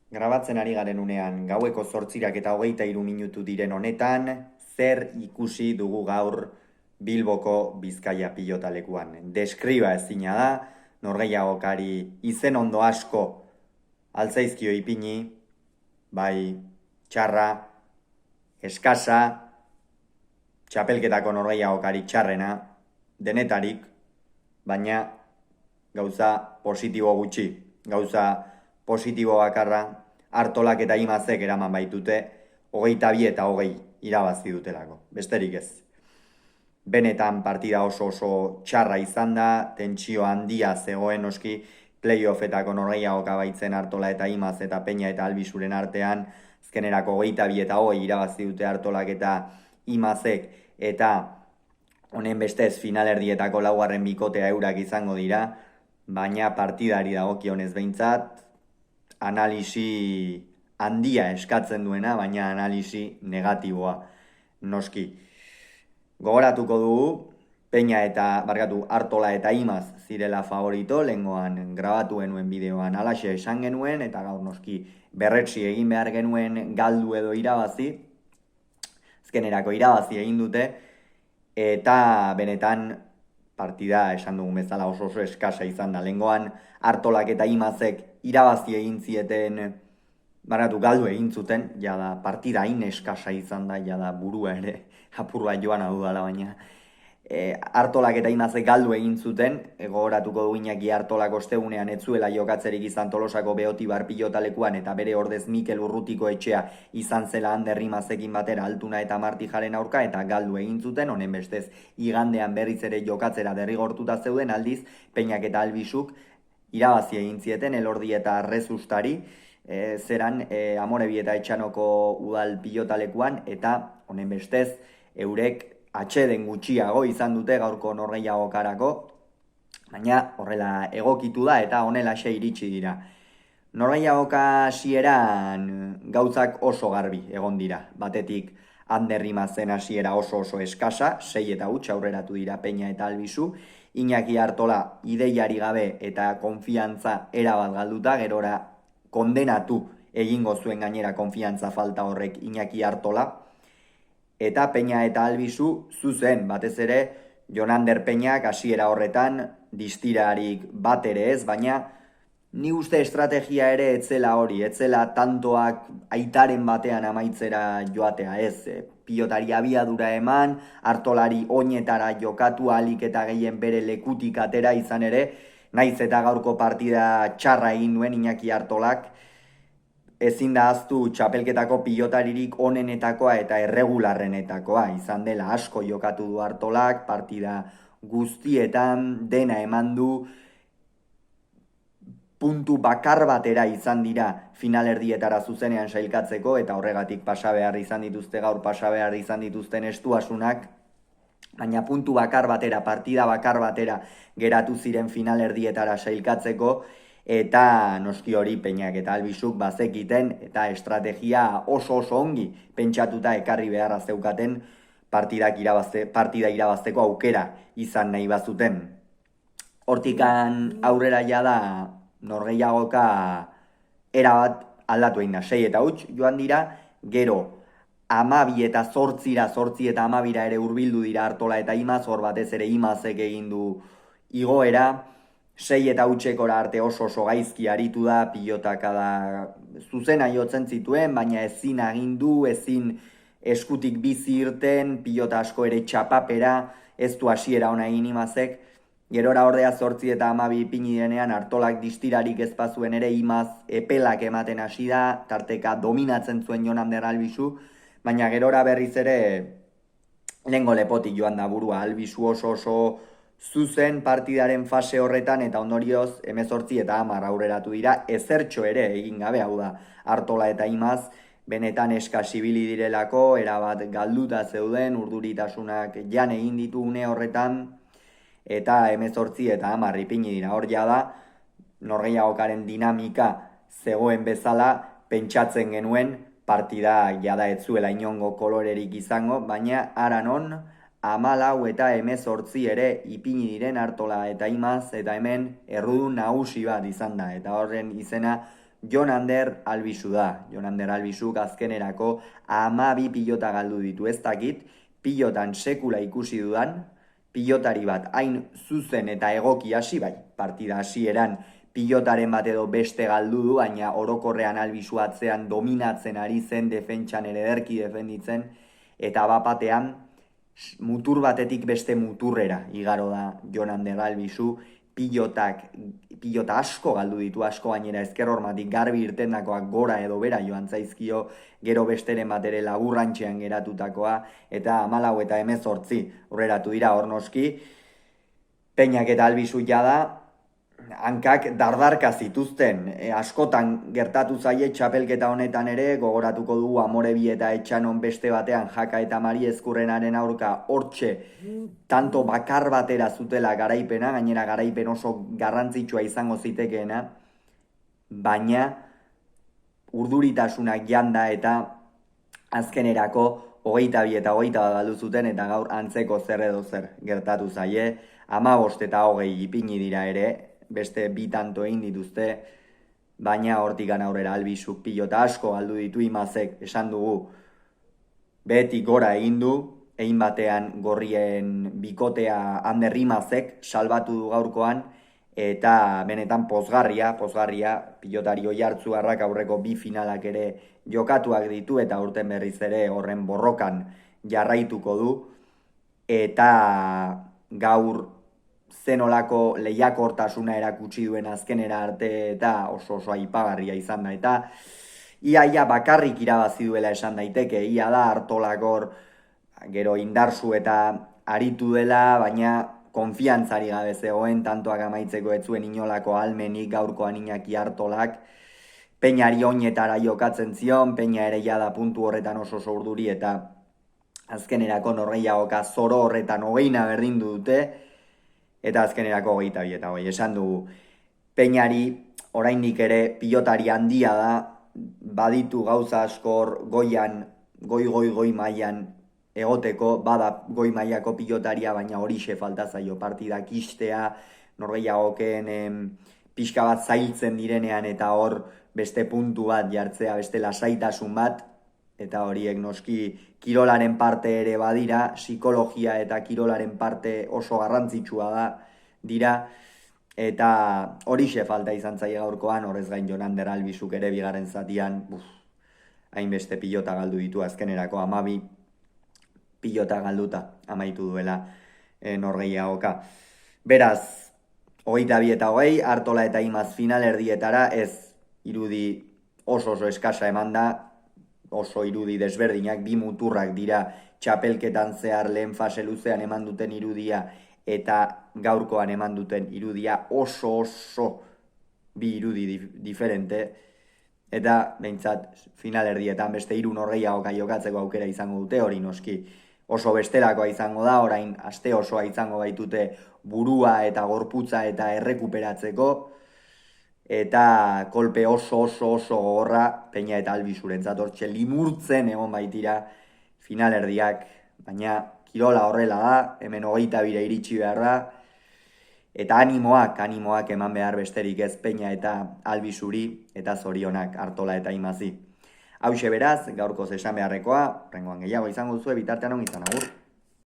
Grabatzen ari garen unean, gaueko 8:23 diren honetan, zer ikusi dugu gaur Bilboko Bizkaia pilotalekuan. Deskriba ezina da, norgehiagokari izen ondo asko altzaizkio ipini, bai txarra, eskasa, txapelketako norgehiagokari txarrena, denetarik, baina gauza positibo gutxi, gauza positibo bakarra, Artolak eta Imazek eraman baitute, 22 eta 20 irabazi dutelako, besterik ez. Benetan partida oso txarra izan da, tentsio handia zegoen noski, playoffetako norgehiagoka baitzen Artola eta Imaz eta Peña eta Albisuren artean, azkenerako 22 eta 20 irabazi dute Artolak eta Imazek, eta honen bestez finalerdietako laugarren bikotea eurak izango dira, baina partidari dagokionez behintzat, analisi handia eskatzen duena, baina analisi negatiboa noski. Gogoratuko dugu, Artola eta Imaz zirela favorito, lehengoan grabatu genuen bideoan alaxe esan genuen, eta gaur noski berretsi egin behar genuen galdu edo irabazi, azkenerako irabazi egin dute, eta benetan partida esan dugun bezala oso eskasa izan da. Lehengoan Artolak eta Imazek irabazi egin zieten, galdu egin zuten, jada partida hain eskasa izan da, jada burua ere apur bat joan dudala, baina Artolak eta Imazek galdu egin zuten, gogoratuko du Iñaki Artolak ostegunean etzuela jokatzerik izan Tolosako Beotibar pilotalekuan eta bere ordez Mikel Urrutiko etxea izan zela Ander Imazekin batera Altuna eta Martijaren aurka eta galdu egin zuten, honen bestez igandean berriz ere jokatzera derrigortuta zeuden, aldiz Peñak eta Albisuk irabazi egin zieten Elordi eta Rezustari, Amorebi eta Etxanoko udal pilotalekuan, eta honen bestez eurek atxeden gutxiago izan dute gaurko norgehiagokarako, baina horrela egokitu da eta honelaxe iritsi dira. Norgehiagoka hasieran gauzak oso garbi egon dira. Batetik Ander Imazen hasiera oso eskasa, 6 eta huts aurreratu dira Peña eta Albisu, Iñaki Artola ideiari gabe eta konfiantza erabat galduta, gerora kondenatu egingo zuen gainera konfiantza falta horrek Iñaki Artola, eta Peña eta Albisu zuzen, batez ere Jon Ander Peñak hasiera horretan distirarik bat ere ez, baina ni uste estrategia ere etzela hori, etzela tantoak aitaren batean amaitzera joatea ez, pilotari abiadura eman, Artolari oinetara jokatu ahalik eta gehien bere lekutik atera izan ere, naiz eta gaurko partida txarra egin duen Iñaki Artolak, ezin da ahaztu txapelketako pilotaririk onenetakoa eta erregularrenetakoa izan dela, asko jokatu du Artolak, partida guztietan dena eman du, puntu bakar batera izan dira finalerdietara zuzenean sailkatzeko, eta horregatik pasa behar izan dituzte gaur, pasa behar izan dituzten estuasunak, baina puntu bakar batera, partida bakar batera geratu ziren finalerdietara sailkatzeko, eta noski hori Peñak eta Albisuk bazekiten eta estrategia oso ongi pentsatuta ekarri beharra zeukaten partida irabazteko aukera izan nahi bazuten. Hortikan aurrera jada norgehiagoka erabat aldatu egin da, 6 eta huts joan dira, gero 12 eta 8 zortzi eta 12 ere hurbildu dira Artola eta Imaz, hor batez ere Imazek egin du igoera, 6 eta hutsekora arte oso gaizki aritu da, pilotaka da zuzena jotzen zituen, baina ezin agindu, ezin eskutik bizi irten, pilota asko ere txapapera, ez du hasiera ona egin Imazek, gerora ordea 8 eta 12 ipini denean Artolak distirarik ezpazuen ere Imaz epelak ematen hasi da, tarteka dominatzen zuen Jon Ander Albisu, baina gerora berriz ere lehengo lepotik joan da burua, Albisu oso zuzen partidaren fase horretan, eta ondorioz 18 eta 10 aurreratu dira, ezertxo ere egin gabe, hau da Artola eta Imaz benetan eskasibili direlako, erabat galduta zeuden, urduritasunak jan egin ditu une horretan, eta 18 eta 10 ipini dira. Hor jada norgehiagokaren dinamika zegoen bezala pentsatzen genuen partida jada ez zuela inongo kolorerik izango, baina aranon 14 eta 18 ere ipini diren Artola eta Imaz, eta hemen errudun nagusi bat izan da, eta horren izena Jon Ander Albizu da. Jon Ander Albizuk azkenerako 12 pilota galdu ditu. Ez dakit, pilotan sekula ikusi dudan, pilotari bat hain zuzen eta egoki hasi, bai, partida hasieran pilotaren bat edo beste galdu du, baina orokorrean Albizu atzean dominatzen ari zen, defentsan ere ederki defenditzen, eta bapatean mutur batetik beste muturrera igaro da Jon Ander Albizu, pilota asko galdu ditu, asko gainera ezker hormatik garbi irtendakoak gora edo bera joan zaizkio, gero besteren bat ere laburrantxean geratutakoa, eta 14 eta 18 horreratu dira hor noski. Peñak eta Albizu jada, hankak dardarka zituzten, askotan gertatu zaie txapelketa honetan ere, gogoratuko dugu Amorebi eta Etxanon beste batean Jaka eta Mari Ezkurrenaren aurka hortxe tanto bakar batera zutela garaipena, gainera garaipen oso garrantzitsua izango zitekeena, baina urduritasunak janda eta azkenerako 22 eta 21 galdu zuten, eta gaur antzeko zer edo zer gertatu zaie, 15 eta 20 ipini dira ere, beste bi tanto egin dituzte, baina hortikan aurrera Albizuk pilota asko galdu ditu. Imazek esan dugu beti gora egin du, egin batean gorrien bikotea Ander Imazek salbatu du gaurkoan, eta benetan pozgarria, pilotari Oiartzuarrak aurreko bi finalak ere jokatuak ditu, eta urten berriz ere horren borrokan jarraituko du, eta gaur zenolako lehiakortasuna erakutsi duen azkenera arte, eta oso aipagarria izan da, eta ia bakarrik irabazi duela esan daiteke, ia da Artolakor gero indarsu eta aritu dela, baina konfiantzari gabe zegoen, tantoak amaitzeko ez zuen inolako almenik gaurkoan Iñaki Artolak, Peñari oinetara jokatzen zion, Peña ere jada puntu horretan oso urduri, eta azkenerako norgehiagoka zoro horretan 20 berdindu dute, eta azkenerako 22 eta 20, esan dugu. Peñari oraindik ere pilotari handia da, baditu gauza askor goian, goi mailan egoteko, bada goi mailako pilotaria, baina horixe falta zaio, partidak istea, norgehiagoken pixka bat zailtzen direnean, eta hor beste puntu bat jartzea, beste lasaitasun bat, eta horiek noski kirolaren parte ere badira, psikologia eta kirolaren parte oso garrantzitsua dira, eta horixe falta izan zaie gaurkoan. Horrez gain Jon Ander Albizuk ere bigarren zatian hainbeste pilota galdu ditu, azkenerako 12 pilota galduta amaitu duela norgehiagoka. Beraz, 22 eta 20, Artola eta Imaz final erdietara, ez irudi oso eskasa eman da, oso irudi desberdinak, bi muturrak dira txapelketan zehar lehen fase luzean eman duten irudia eta gaurkoan eman duten irudia, oso bi irudi diferente, eta behintzat final erdietan beste 3 norgehiagoka jokatzeko aukera izango dute, hori noski oso bestelakoa izango da, orain aste osoa izango baitute burua eta gorputza eta errekuperatzeko, eta kolpe oso gogorra Peña eta Albizurentzat, hortxe limurtzen egon baitira final erdiak, baina kirola horrela da, hemen 22 iritsi behar da, eta animoak eman behar besterik ez Peña eta Albizuri, eta zorionak Artola eta Imazi. Hauxe beraz, gaurkoz esan beharrekoa, rengoan gehiago izango duzue, bitartean on izan, agur.